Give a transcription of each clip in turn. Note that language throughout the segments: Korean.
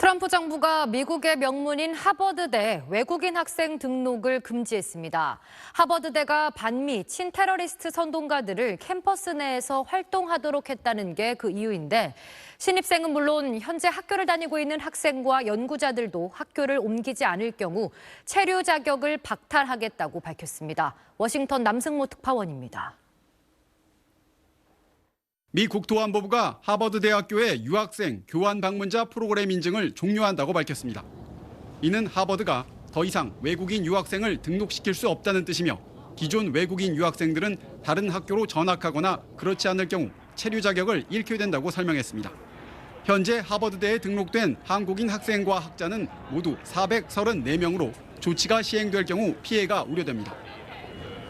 트럼프 정부가 미국의 명문인 하버드대 외국인 학생 등록을 금지했습니다. 하버드대가 반미 친테러리스트 선동가들을 캠퍼스 내에서 활동하도록 했다는 게 그 이유인데 신입생은 물론 현재 학교를 다니고 있는 학생과 연구자들도 학교를 옮기지 않을 경우 체류 자격을 박탈하겠다고 밝혔습니다. 워싱턴 남승모 특파원입니다. 미 국토안보부가 하버드 대학교의 유학생 교환 방문자 프로그램 인증을 종료한다고 밝혔습니다. 이는 하버드가 더 이상 외국인 유학생을 등록시킬 수 없다는 뜻이며 기존 외국인 유학생들은 다른 학교로 전학하거나 그렇지 않을 경우 체류 자격을 잃게 된다고 설명했습니다. 현재 하버드대에 등록된 한국인 학생과 학자는 모두 434명으로 조치가 시행될 경우 피해가 우려됩니다.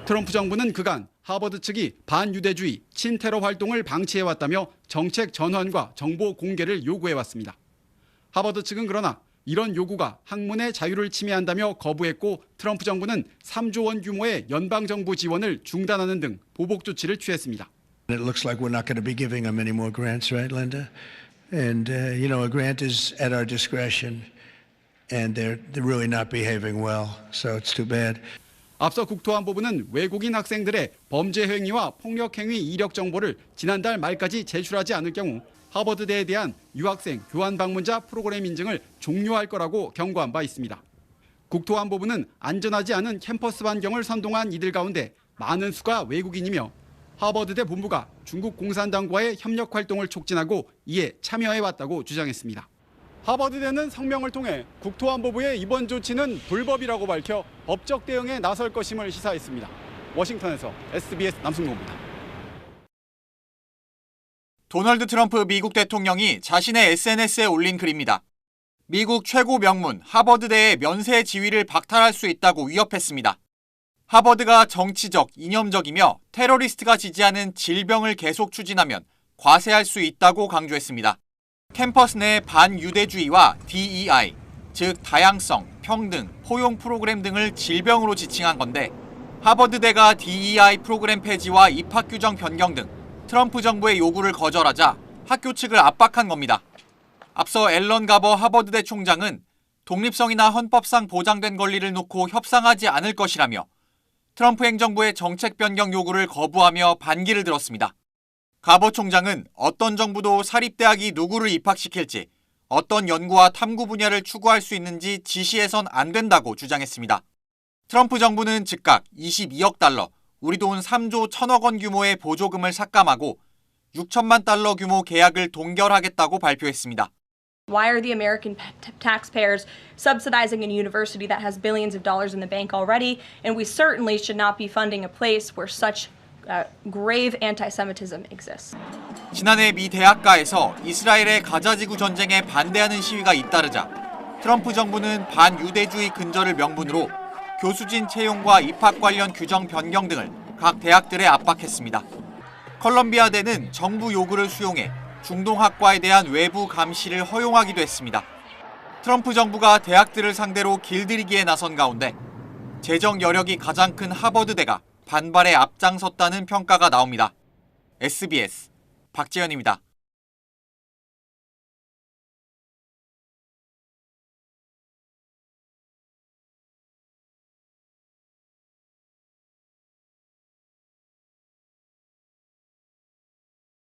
트럼프 정부는 그간 하버드 측이 반유대주의, 친테러 활동을 방치해왔다며 정책 전환과 정보 공개를 요구해왔습니다. 하버드 측은 그러나 이런 요구가 학문의 자유를 침해한다며 거부했고 트럼프 정부는 3조 원 규모의 연방정부 지원을 중단하는 등 보복 조치를 취했습니다. It looks like we're not going to be giving them any more grants, right, Linda? And, a grant is at our discretion, and they're really not behaving well, so it's too bad. 앞서 국토안보부는 외국인 학생들의 범죄 행위와 폭력 행위 이력 정보를 지난달 말까지 제출하지 않을 경우 하버드대에 대한 유학생 교환 방문자 프로그램 인증을 종료할 거라고 경고한 바 있습니다. 국토안보부는 안전하지 않은 캠퍼스 환경을 선동한 이들 가운데 많은 수가 외국인이며 하버드대 본부가 중국 공산당과의 협력 활동을 촉진하고 이에 참여해왔다고 주장했습니다. 하버드대는 성명을 통해 국토안보부의 이번 조치는 불법이라고 밝혀 법적 대응에 나설 것임을 시사했습니다. 워싱턴에서 SBS 남승모입니다. 도널드 트럼프 미국 대통령이 자신의 SNS에 올린 글입니다. 미국 최고 명문 하버드대의 면세 지위를 박탈할 수 있다고 위협했습니다. 하버드가 정치적, 이념적이며 테러리스트가 지지하는 질병을 계속 추진하면 과세할 수 있다고 강조했습니다. 캠퍼스 내 반유대주의와 DEI, 즉 다양성, 평등, 포용 프로그램 등을 질병으로 지칭한 건데 하버드대가 DEI 프로그램 폐지와 입학 규정 변경 등 트럼프 정부의 요구를 거절하자 학교 측을 압박한 겁니다. 앞서 앨런 가버 하버드대 총장은 독립성이나 헌법상 보장된 권리를 놓고 협상하지 않을 것이라며 트럼프 행정부의 정책 변경 요구를 거부하며 반기를 들었습니다. 가버 총장은 어떤 정부도 사립대학이 누구를 입학시킬지, 어떤 연구와 탐구 분야를 추구할 수 있는지 지시해선 안 된다고 주장했습니다. 트럼프 정부는 즉각 22억 달러, 우리 돈 3조 1천억 원 규모의 보조금을 삭감하고 6천만 달러 규모 계약을 동결하겠다고 발표했습니다. Why are the American taxpayers subsidizing a university that has billions of dollars in the bank already? And we certainly should not be funding a place where such grave anti-Semitism exists. 지난해 미 대학가에서 이스라엘의 가자지구 전쟁에 반대하는 시위가 잇따르자 트럼프 정부는 반유대주의 근절을 명분으로 교수진 채용과 입학 관련 규정 변경 등을 각 대학들에 압박했습니다. 컬럼비아대는 정부 요구를 수용해 중동학과에 대한 외부 감시를 허용하기도 했습니다. 트럼프 정부가 대학들을 상대로 길들이기에 나선 가운데 재정 여력이 가장 큰 하버드대가 반발에 앞장섰다는 평가가 나옵니다. SBS 박재현입니다.